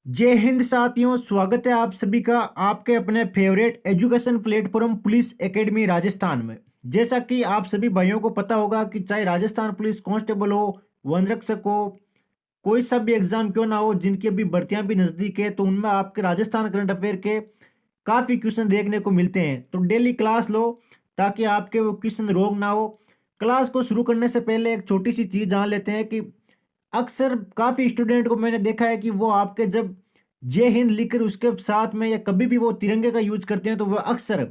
जय हिंद साथियों, स्वागत है आप सभी का आपके अपने favourite education platform police academy Rajasthan में। जैसा कि आप सभी भाइयों को पता होगा कि चाहे राजस्थान पुलिस कांस्टेबल हो, वन रक्षक हो, कोई सा भी एग्जाम क्यों ना हो, जिनकी अभी भर्तियां भी नजदीक है, तो उनमें आपके राजस्थान करंट अफेयर के काफी क्वेश्चन देखने को मिलते हैं। तो डेली क्लास लो ताकि आपके वो क्वेश्चन रोग ना हो। क्लास को शुरू करने से पहले एक छोटी सी चीज जान लेते हैं कि अक्सर काफी स्टूडेंट को मैंने देखा है कि वो आपके जब जय हिंद लिखकर उसके साथ में या कभी भी वो तिरंगे का यूज करते हैं, तो वो अक्सर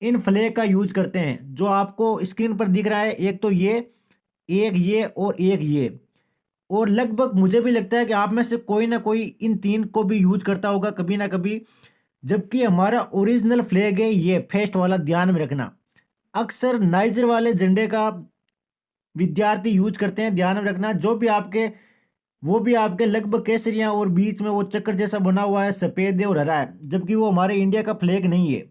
इन फ्लैग का यूज करते हैं जो आपको स्क्रीन पर दिख रहा है। एक तो ये, एक ये और एक ये। और लगभग मुझे भी लगता है कि आप में से कोई ना कोई इन तीन को भी यूज करता होगा कभी ना कभी। जबकि हमारा ओरिजिनल फ्लैग है ये फेस्ट वाला, ध्यान में रखना। अक्सर नाइजर वाले झंडे का विद्यार्थी यूज करते हैं, ध्यान में रखना। जो भी आपके वो भी आपके लगभग केसरिया और बीच में वो चक्कर जैसा बना हुआ है, सफेद है और हरा है, जबकि वो हमारे इंडिया का फ्लैग नहीं है।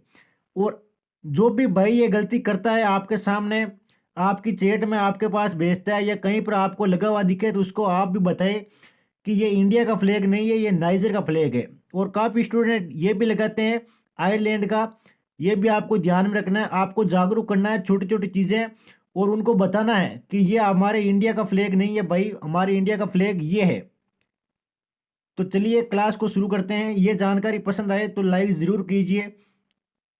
और जो भी भाई ये गलती करता है आपके सामने, आपकी चैट में आपके पास भेजता है या कहीं पर आपको लगा हुआ दिखे, तो उसको आप भी बताएं कि ये इंडिया का फ्लैग नहीं है, ये नाइजर का फ्लैग है। और काफ़ी स्टूडेंट ये भी लगाते हैं आयरलैंड का। ये भी आपको ध्यान में रखना है, आपको जागरूक करना है छोटी छोटी चीज़ें, और उनको बताना है कि ये हमारे इंडिया का फ्लैग नहीं है भाई, हमारे इंडिया का फ्लैग ये है। तो चलिए क्लास को शुरू करते हैं। ये जानकारी पसंद आए तो लाइक ज़रूर कीजिए।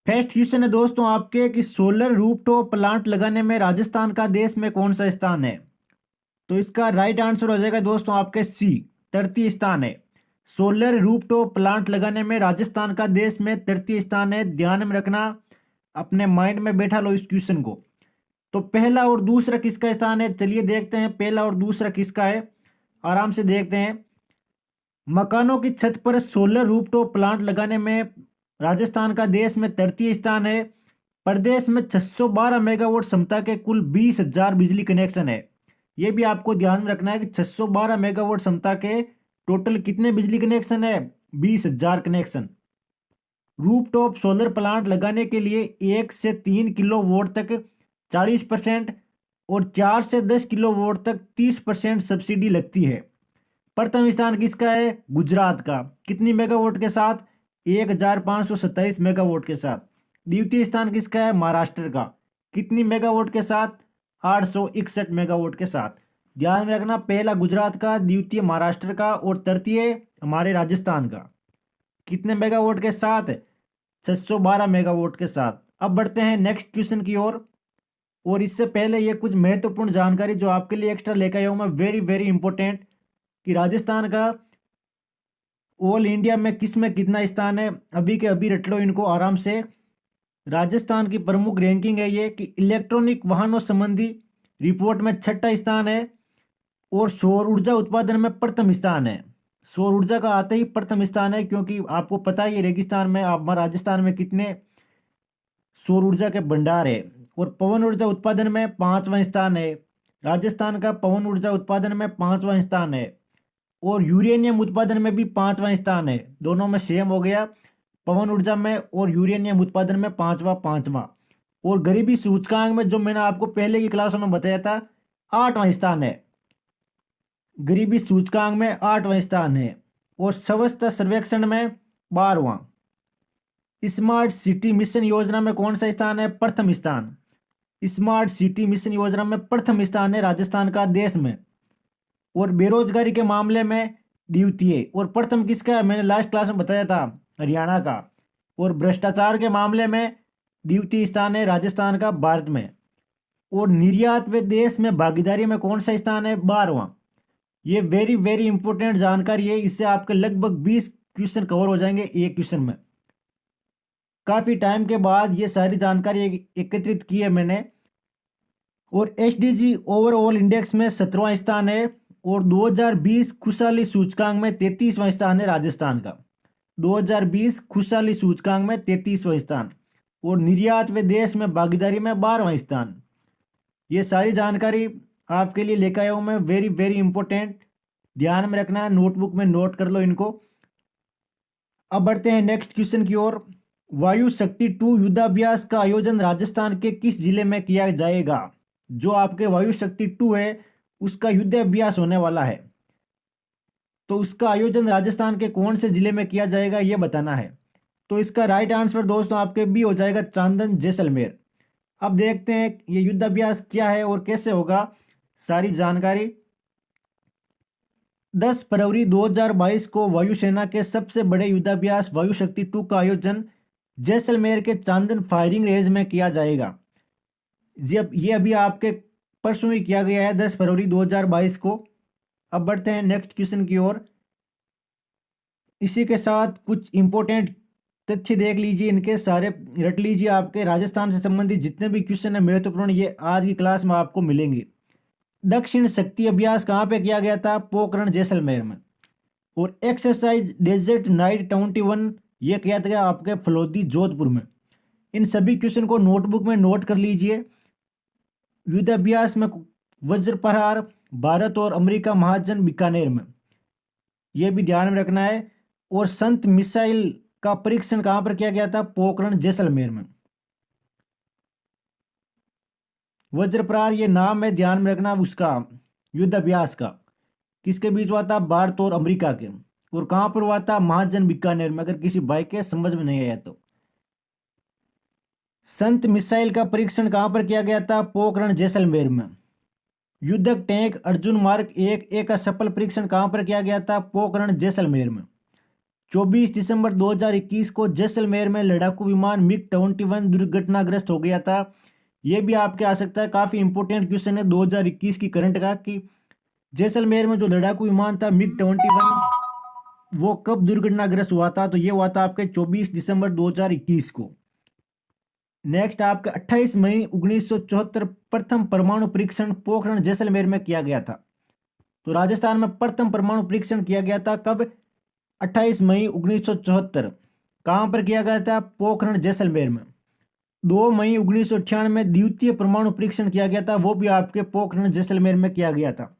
फर्स्ट क्वेश्चन है दोस्तों आपके कि सोलर रूफटॉप प्लांट लगाने में राजस्थान का देश में कौन सा स्थान है। तो इसका राइट आंसर हो जाएगा दोस्तों आपके सी, 33 स्थान है। सोलर रूफटॉप प्लांट लगाने में राजस्थान का देश में 33 स्थान है, ध्यान में रखना। अपने माइंड में बैठा लो इस क्वेश्चन को। तो पहला और दूसरा किसका स्थान है, चलिए देखते हैं पहला और दूसरा किसका है। आराम से देखते हैं। मकानों की छत पर सोलर रूफटॉप प्लांट लगाने में राजस्थान का देश में 33 स्थान है। प्रदेश में 612 मेगावाट क्षमता के कुल 20,000 बिजली कनेक्शन है। यह भी आपको ध्यान में रखना है कि 612 मेगावाट क्षमता के टोटल कितने बिजली कनेक्शन है, 20,000 कनेक्शन। रूफटॉप सोलर प्लांट लगाने के लिए 1 से 3 किलोवाट तक 40% और 4 से 10 किलोवाट तक 30% सब्सिडी लगती है। प्रथम स्थान किसका है, गुजरात का, कितनी मेगावाट के साथ, 1,527 मेगावाट के साथ। द्वितीय स्थान किसका है, महाराष्ट्र का, कितनी मेगावाट के साथ, 861 मेगावाट के साथ। ध्यान में रखना, पहला गुजरात का, द्वितीय महाराष्ट्र का और तृतीय हमारे राजस्थान का। कितने मेगावाट के साथ, 612 मेगावाट के साथ। अब बढ़ते हैं नेक्स्ट क्वेश्चन की ओर। और इससे पहले ये कुछ महत्वपूर्ण जानकारी जो आपके लिए एक्स्ट्रा लेकर आया हूं मैं, वेरी वेरी इंपॉर्टेंट, कि राजस्थान का ऑल इंडिया में किस में कितना स्थान है, अभी के अभी रट लो इनको आराम से। राजस्थान की प्रमुख रैंकिंग है ये कि इलेक्ट्रॉनिक वाहनों संबंधी रिपोर्ट में छठा स्थान है। और सौर ऊर्जा उत्पादन में प्रथम स्थान है। सौर ऊर्जा का आते ही प्रथम स्थान है, क्योंकि आपको पता ही है रेगिस्तान में आप राजस्थान में कितने सौर ऊर्जा के भंडार है। और पवन ऊर्जा उत्पादन में पांचवा स्थान है। राजस्थान का पवन ऊर्जा उत्पादन में पांचवा स्थान है। और यूरेनियम उत्पादन में भी पांचवा स्थान है, दोनों में सेम हो गया, पवन ऊर्जा में और यूरेनियम उत्पादन में पांचवा पांचवा। और गरीबी सूचकांक में जो मैंने आपको पहले की क्लासों में बताया था, आठवां स्थान है। गरीबी सूचकांक में आठवां स्थान है। और स्वच्छता सर्वेक्षण में 12वां। स्मार्ट सिटी मिशन योजना में कौन सा स्थान है, प्रथम स्थान। स्मार्ट सिटी मिशन योजना में प्रथम स्थान है राजस्थान का देश में। और बेरोजगारी के मामले में द्वितीय। और प्रथम किसका है, मैंने लास्ट क्लास में बताया था, हरियाणा का। और भ्रष्टाचार के मामले में द्वितीय स्थान है राजस्थान का भारत में। और निर्यात व देश में भागीदारी में कौन सा स्थान है, 12वां। ये वेरी वेरी इंपॉर्टेंट जानकारी है, इससे आपके लगभग 20 क्वेश्चन कवर हो जाएंगे एक क्वेश्चन में। काफी टाइम के बाद ये सारी जानकारी एकत्रित की है मैंने। और एसडीजी ओवरऑल इंडेक्स में 17वां स्थान है। और 2020 खुशहाली सूचकांक में 33वां स्थान है राजस्थान का। 2020 खुशहाली सूचकांक में 33वां स्थान। और निर्यात व देश में भागीदारी में 12वां स्थान। ये सारी जानकारी आपके लिए लेकर आया हूं मैं, वेरी वेरी इंपॉर्टेंट, ध्यान में रखना, नोटबुक में नोट कर लो इनको। अब बढ़ते हैं नेक्स्ट क्वेश्चन की ओर। वायु शक्ति 2 युद्धाभ्यास का आयोजन राजस्थान के किस जिले में किया जाएगा। जो आपके वायु शक्ति 2 है उसका युद्धाभ्यास होने वाला है। तो उसका आयोजन राजस्थान के कौन से जिले में किया जाएगा ये बताना है। तो इसका राइट आंसर दोस्तों आपके बी हो जाएगा, चांदन जैसलमेर। अब देखते हैं ये युद्धाभ्यास क्या है और कैसे होगा, सारी जानकारी। 10 फरवरी 2022 को वायुसेना के सबसे बड़े युद्धाभ्यास वायु शक्ति 2 का आयोजन जैसलमेर के चांदन फायरिंग रेंज में किया जाएगा। ये अभी आपके परसों ही किया गया है, 10 फरवरी 2022 को। अब बढ़ते हैं नेक्स्ट क्वेश्चन की ओर। इसी के साथ कुछ इंपॉर्टेंट तथ्य देख लीजिए, इनके सारे रट लीजिए। आपके राजस्थान से संबंधित जितने भी क्वेश्चन है महत्वपूर्ण, ये आज की क्लास में आपको मिलेंगे। दक्षिण शक्ति अभ्यास कहाँ पे किया गया था? पोखरण जैसलमेर में। और एक्सरसाइज डेजर्ट नाइट 21 ये किया था आपके फलोदी जोधपुर में। इन सभी क्वेश्चन को नोटबुक में नोट कर लीजिए। युद्धाभ्यास में वज्र प्रहार भारत और अमेरिका महाजन बीकानेर में, यह भी ध्यान में रखना है। और संत मिसाइल का परीक्षण कहां पर किया गया था? पोखरण जैसलमेर में। वज्र प्रहार ये नाम है, ध्यान में रखना उसका युद्धाभ्यास का। किसके बीच हुआ था? भारत और अमेरिका के। और कहां पर हुआ था? महाजन बीकानेर में, अगर किसी भाई के समझ में नहीं आया तो। संत मिसाइल का परीक्षण कहां पर किया गया था? पोखरण जैसलमेर में। युद्धक टैंक अर्जुन मार्क 1A का सफल परीक्षण कहां पर किया गया था? पोखरण जैसलमेर में। 24 दिसंबर 2021 को जैसलमेर में लड़ाकू विमान मिग-21 दुर्घटनाग्रस्त हो गया था। यह भी आपके आ सकता है, काफी इंपोर्टेंट क्वेश्चन है 2021 की करंट का, कि जैसलमेर में जो लड़ाकू विमान था मिग-21 वो कब दुर्घटनाग्रस्त हुआ था? तो ये हुआ था आपके 24 दिसंबर 2021 को। नेक्स्ट आपका 28 मई 1974 प्रथम परमाणु परीक्षण पोखरण जैसलमेर में किया गया था। तो राजस्थान में प्रथम परमाणु परीक्षण किया गया था कब? 28 मई 1974। कहां पर किया गया था? पोखरण जैसलमेर में। 2 मई 1998 में द्वितीय परमाणु परीक्षण किया गया था, वो भी आपके पोखरण जैसलमेर में किया गया था।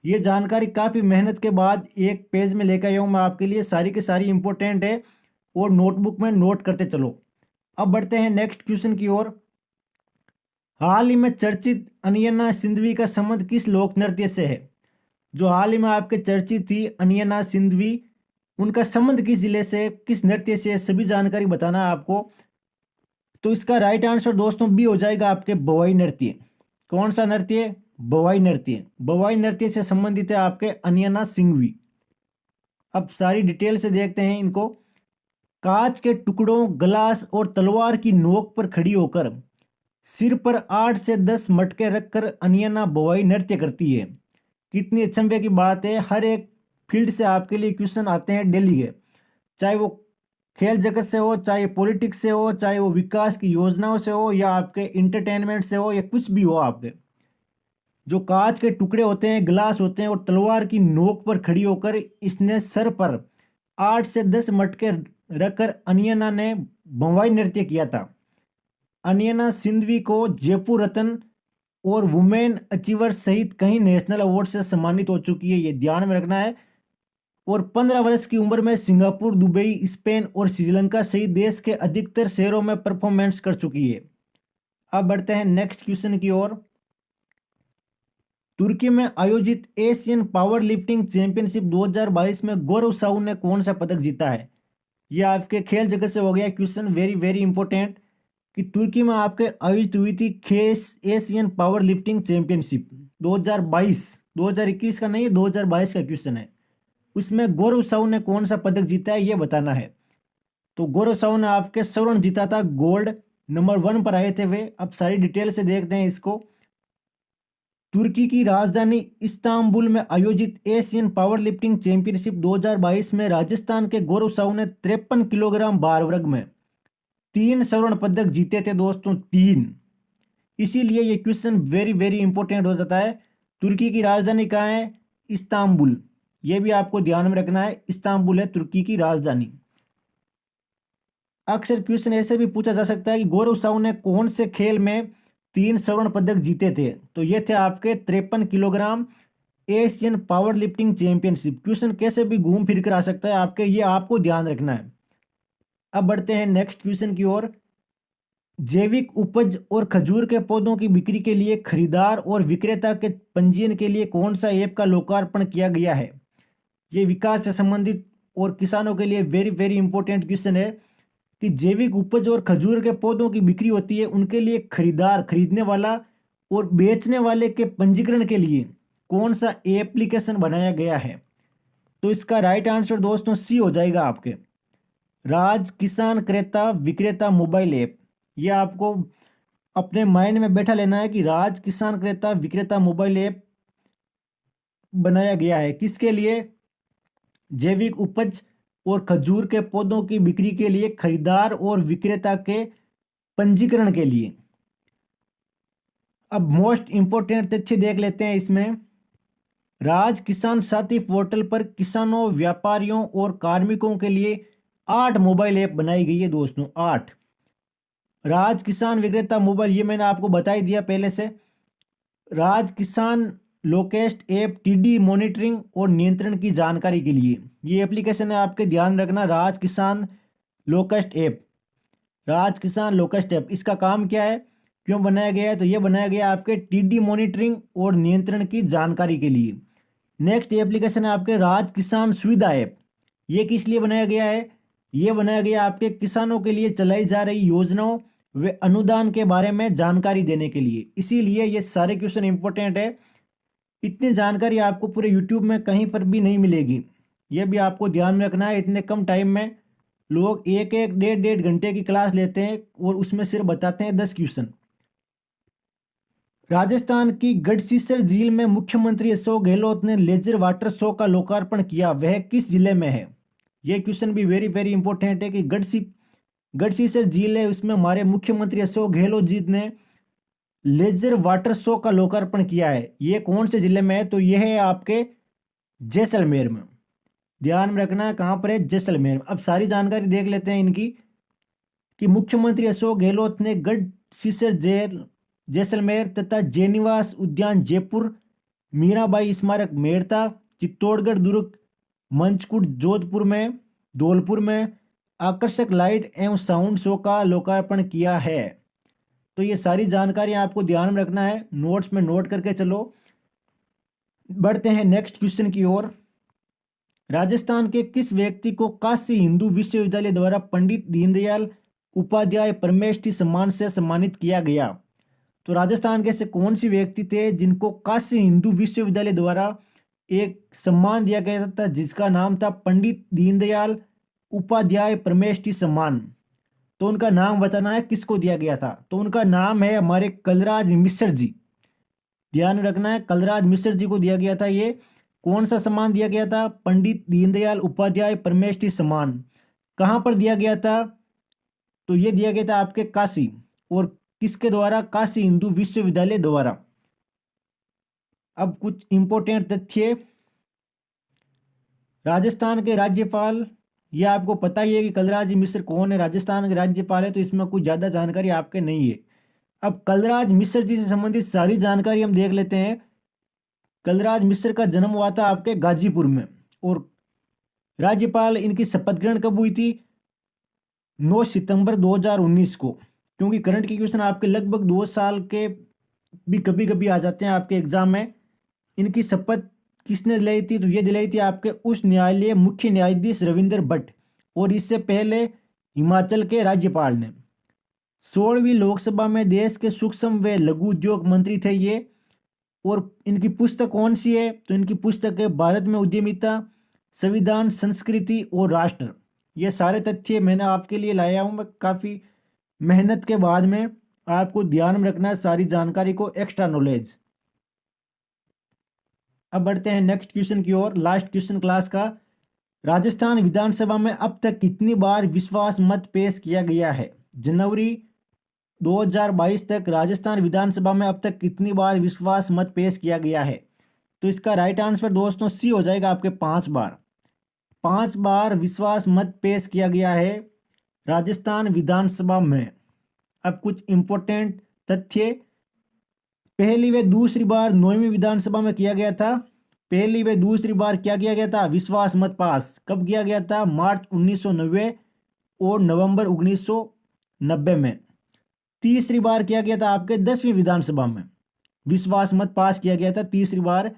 ये जानकारी काफ़ी मेहनत के बाद एक पेज में लेकर आया हूँ मैं आपके लिए, सारी की सारी इंपॉर्टेंट है और नोटबुक में नोट करते चलो। अब बढ़ते हैं नेक्स्ट क्वेश्चन की ओर। हाल ही में चर्चित अनियना सिंधवी का संबंध किस लोक नृत्य से है? जो हाल ही में आपके चर्चित थी अनियना सिंधवी, उनका संबंध किस जिले से, किस नृत्य से, सभी जानकारी बताना है आपको। तो इसका राइट आंसर दोस्तों बी हो जाएगा आपके बवाई नृत्य। कौन सा नृत्य? बवाई नृत्य। बवाई नृत्य से संबंधित है आपके अनियना सिंघवी। अब सारी डिटेल से देखते हैं इनको। कांच के टुकड़ों, गिलास और तलवार की नोक पर खड़ी होकर सिर पर 8 से 10 मटके रखकर अनियना बवाई नृत्य करती है। कितनी अचंभे की बात है, हर एक फील्ड से आपके लिए क्वेश्चन आते हैं डेली के, चाहे वो खेल जगत से हो, चाहे पॉलिटिक्स से हो, चाहे वो विकास की योजनाओं से हो, या आपके इंटरटेनमेंट से हो, या कुछ भी हो। आपके जो कांच के टुकड़े होते हैं, गिलास होते हैं और तलवार की नोक पर खड़ी होकर इसने सर पर 8 से 10 मटके रखकर अनियना ने बवाई नृत्य किया था। अनियना सिंधवी को जयपुर रत्न और वुमेन अचीवर सहित कई नेशनल अवार्ड से सम्मानित हो चुकी है, ये ध्यान में रखना है। और 15 वर्ष की उम्र में सिंगापुर, दुबई, स्पेन और श्रीलंका सहित देश के अधिकतर शहरों में परफॉर्मेंस कर चुकी है। अब बढ़ते हैं नेक्स्ट क्वेश्चन की ओर। तुर्की में आयोजित एशियन पावर लिफ्टिंग चैंपियनशिप 2022 में गौरव साहू ने कौन सा पदक जीता है? यह आपके खेल जगत से हो गया क्वेश्चन, वेरी वेरी इंपॉर्टेंट, कि तुर्की में आपके आयोजित हुई थी एशियन पावर लिफ्टिंग चैंपियनशिप 2022, 2021 का नहीं, 2022 का क्वेश्चन है। उसमें गौरव साहू ने कौन सा पदक जीता है ये बताना है। तो गौरव साहू ने आपके स्वर्ण जीता था, गोल्ड, नंबर 1 पर आए थे वे। अब सारी डिटेल से देखते हैं इसको। तुर्की की राजधानी इस्तांबुल में आयोजित एशियन पावर लिफ्टिंग चैंपियनशिप 2022 में राजस्थान के गौरव साहू ने 53 किलोग्राम भार वर्ग में 3 स्वर्ण पदक जीते थे दोस्तों, 3। इसीलिए ये क्वेश्चन वेरी वेरी इंपॉर्टेंट हो जाता है। तुर्की की राजधानी कहाँ है? इस्तांबुल। ये भी आपको ध्यान में रखना है, इस्तांबुल है तुर्की की राजधानी। अक्सर क्वेश्चन ऐसे भी पूछा जा सकता है कि गौरव साहू ने कौन से खेल में 3 स्वर्ण पदक जीते थे? तो ये थे आपके 53 kilogram Asian power lifting championship. Question कैसे भी घूम फिर कर आ सकता है आपके, ये आपको ध्यान रखना है। अब बढ़ते हैं नेक्स्ट क्वेश्चन की ओर। जैविक उपज और खजूर के पौधों की बिक्री के लिए खरीदार और विक्रेता के पंजीयन के लिए कौन सा ऐप का लोकार्पण किया गया है? ये विकास से संबंधित और किसानों के लिए वेरी वेरी इंपॉर्टेंट क्वेश्चन है कि जैविक उपज और खजूर के पौधों की बिक्री होती है, उनके लिए खरीदार, खरीदने वाला और बेचने वाले के पंजीकरण के लिए कौन सा एप्लीकेशन बनाया गया है? तो इसका राइट आंसर दोस्तों सी हो जाएगा आपके, राज किसान क्रेता विक्रेता मोबाइल ऐप। ये आपको अपने माइंड में बैठा लेना है कि राज किसान क्रेता विक्रेता मोबाइल ऐप बनाया गया है किसके लिए? जैविक उपज और खजूर के पौधों की बिक्री के लिए खरीदार और विक्रेता के पंजीकरण के लिए। अब मोस्ट इंपोर्टेंट तथ्य देख लेते हैं इसमें। राज किसान साथी पोर्टल पर किसानों, व्यापारियों और कार्मिकों के लिए 8 मोबाइल ऐप बनाई गई है दोस्तों, 8। राज किसान विक्रेता मोबाइल, ये मैंने आपको बता ही दिया पहले से। राज किसान लोकेस्ट ऐप टीडी मॉनिटरिंग और नियंत्रण की जानकारी के लिए, ये एप्लीकेशन है आपके ध्यान रखना, राज किसान लोकेस्ट ऐप। राज किसान लोकेस्ट ऐप, इसका काम क्या है, क्यों बनाया गया है? तो ये बनाया गया है आपके टीडी मॉनिटरिंग और नियंत्रण की जानकारी के लिए। नेक्स्ट एप्लीकेशन है आपके राज किसान सुविधा ऐप। ये किस लिए बनाया गया है? ये बनाया गया आपके किसानों के लिए चलाई जा रही योजनाओं व अनुदान के बारे में जानकारी देने के लिए। इसीलिए ये सारे क्वेश्चन इंपॉर्टेंट है। इतनी जानकारी आपको पूरे यूट्यूब में कहीं पर भी नहीं मिलेगी, ये भी आपको ध्यान में रखना है। इतने कम टाइम में लोग एक एक डेढ़ घंटे की क्लास लेते हैं और उसमें सिर्फ बताते हैं 10 क्वेश्चन। राजस्थान की गढ़सीसर झील में मुख्यमंत्री अशोक गहलोत ने लेजर वाटर शो का लोकार्पण किया, वह किस जिले में है? यह क्वेश्चन भी वेरी वेरी इंपॉर्टेंट है कि गढ़सीसर झील है, उसमें हमारे मुख्यमंत्री अशोक गहलोत जी ने लेजर वाटर शो का लोकार्पण किया है। ये कौन से जिले में है? तो यह है आपके जैसलमेर में। ध्यान में रखना है कहाँ पर है, जैसलमेर में। अब सारी जानकारी देख लेते हैं इनकी कि मुख्यमंत्री अशोक गहलोत ने गढ़सीसर जेल जैसलमेर तथा जेनिवास उद्यान जयपुर, मीराबाई स्मारक मेड़ता, चित्तौड़गढ़ दुर्ग, मंचकुट जोधपुर में, धौलपुर में आकर्षक लाइट एवं साउंड शो का लोकार्पण किया है। तो ये सारी जानकारी आपको ध्यान में रखना है, नोट्स में नोट करके चलो। बढ़ते हैं नेक्स्ट क्वेश्चन की ओर। राजस्थान के किस व्यक्ति को काशी हिंदू विश्वविद्यालय द्वारा पंडित दीनदयाल उपाध्याय परमेष्ठी सम्मान से सम्मानित किया गया? तो राजस्थान के ऐसे कौन सी व्यक्ति थे जिनको काशी हिंदू विश्वविद्यालय द्वारा एक सम्मान दिया गया था जिसका नाम था पंडित दीनदयाल उपाध्याय परमेष्ठी सम्मान? तो उनका नाम बताना है किसको दिया गया था। तो उनका नाम है हमारे कलराज मिश्र जी। ध्यान रखना है, कलराज मिश्र जी को दिया गया था। ये कौन सा सम्मान दिया गया था? पंडित दीनदयाल उपाध्याय परमेष्ठी सम्मान। कहाँ पर दिया गया था? तो ये दिया गया था आपके काशी, और किसके द्वारा? काशी हिंदू विश्वविद्यालय द्वारा। अब कुछ इंपॉर्टेंट तथ्य। राजस्थान के राज्यपाल, ये आपको पता ही है कि कलराज मिश्र कौन है, राजस्थान के राज्यपाल है, तो इसमें कुछ ज़्यादा जानकारी आपके नहीं है। अब कलराज मिश्र जी से संबंधित सारी जानकारी हम देख लेते हैं। कलराज मिश्र का जन्म हुआ था आपके गाजीपुर में, और राज्यपाल इनकी शपथ ग्रहण कब हुई थी? 9 सितंबर 2019 को। क्योंकि करंट के क्वेश्चन आपके लगभग 2 साल के भी कभी कभी आ जाते हैं आपके एग्जाम में। इनकी शपथ किसने दिलाई थी? तो ये दिलाई थी आपके उच्च न्यायालय मुख्य न्यायाधीश रविंद्र भट्ट, और इससे पहले हिमाचल के राज्यपाल ने। 16वीं लोकसभा में देश के सूक्ष्म व लघु उद्योग मंत्री थे ये। और इनकी पुस्तक कौन सी है? तो इनकी पुस्तक है भारत में उद्यमिता, संविधान, संस्कृति और राष्ट्र। ये सारे तथ्य मैंने आपके लिए लाया हूँ, मैं काफ़ी मेहनत के बाद में। आपको ध्यान में रखना है सारी जानकारी को, एक्स्ट्रा नॉलेज। अब बढ़ते हैं नेक्स्ट क्वेश्चन की ओर, लास्ट क्वेश्चन क्लास का। राजस्थान विधानसभा में अब तक कितनी बार विश्वास मत पेश किया गया है? जनवरी 2022 तक राजस्थान विधानसभा में अब तक कितनी बार विश्वास मत पेश किया गया है? तो इसका राइट आंसर दोस्तों सी हो जाएगा आपके, 5 बार। 5 बार विश्वास मत पेश किया गया है राजस्थान विधानसभा में। अब कुछ इंपॉर्टेंट तथ्य। पहली व दूसरी बार 9वीं विधानसभा में किया गया था। पहली व दूसरी बार क्या किया गया था? विश्वास मत पास कब किया गया था? मार्च 1990 और नवंबर 1990 में। तीसरी बार किया गया था आपके 10वीं विधानसभा में, विश्वास मत पास किया गया था तीसरी बार।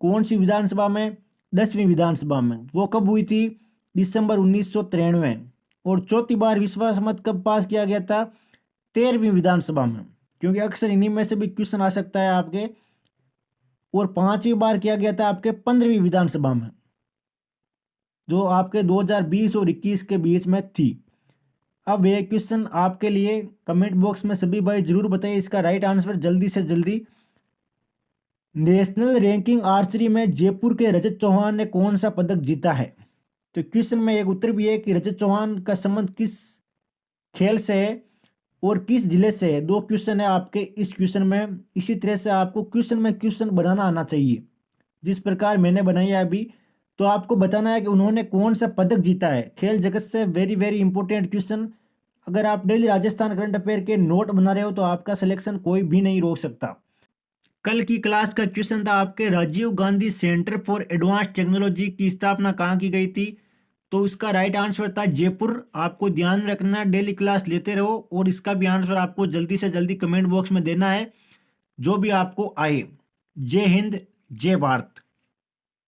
कौन सी विधानसभा में? 10वीं विधानसभा में, वो कब हुई थी? दिसंबर 1993। और चौथी बार विश्वास मत कब पास किया गया था? 13वीं विधानसभा में, क्योंकि अक्सर इन्हीं में से भी क्वेश्चन आ सकता है आपके। और 5वीं बार किया गया था आपके 15वीं विधानसभा में, जो आपके 2020 और 21 के बीच में थी। अब ये क्वेश्चन आपके लिए, कमेंट बॉक्स में सभी भाई जरूर बताइए इसका राइट आंसर जल्दी से जल्दी। नेशनल रैंकिंग आर्चरी में जयपुर के रजत चौहान ने कौन सा पदक जीता है? तो क्वेश्चन में एक उत्तर भी है कि रजत चौहान का संबंध किस खेल से है और किस जिले से है। दो क्वेश्चन है आपके इस क्वेश्चन में। इसी तरह से आपको क्वेश्चन में क्वेश्चन बनाना आना चाहिए, जिस प्रकार मैंने बनाई है अभी। तो आपको बताना है कि उन्होंने कौन सा पदक जीता है खेल जगत से। Very very important question. अगर आप डेली राजस्थान करंट अफेयर के नोट बना रहे हो तो आपका सिलेक्शन कोई भी नहीं रोक सकता। कल की क्लास का क्वेश्चन था आपके, Rajiv Gandhi center for advance technology की स्थापना कहाँ की गई थी? तो इसका राइट आंसर था जयपुर। आपको ध्यान रखना, डेली क्लास लेते रहो और इसका भी आंसर आपको जल्दी से जल्दी कमेंट बॉक्स में देना है, जो भी आपको आए। जय हिंद, जय भारत।